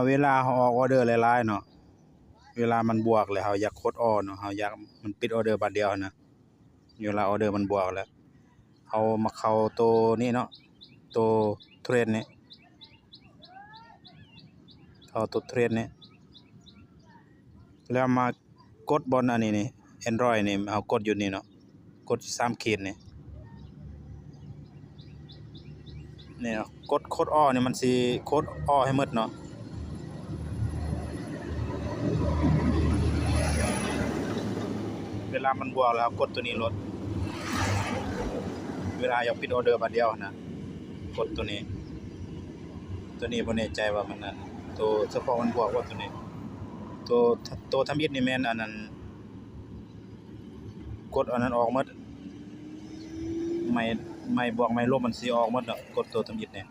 เวลาเราออกออเดอร์หลายๆเนาะเวลามันบวกแล้วเราอยากกดออเนาะเราอยากมันปิดออเดอร์บัดเดียวนะเวลาออเดอร์มันบวกแล้วเรามาเข้าตัวนี้เนาะตัวเทรดนี่เข้าตัวเทรดนี่แล้วมากดบนอันนี้นี่ Android นี่เอากดอยู่นี่เนาะกด3ขีดนี่เนาะกดโคดอ้อนี่มันสิโคดอ้อให้หมดเนาะเวลามันบวกแล้วกดตัวนี้ลดเวลาอยากปิดออเดอร์บัดเดียวนะกดตัวนี้บ่แน่ใจว่ามันนั่นตัวเฉพาะมันบวกว่าตัวนี้ตัวทำอิฐนี่แม่นอันนั้นกดอันนั้นออกหมดไม่บวกไม่ลบมันสิออกหมดเนาะกดตัวทำอิฐเนี่ย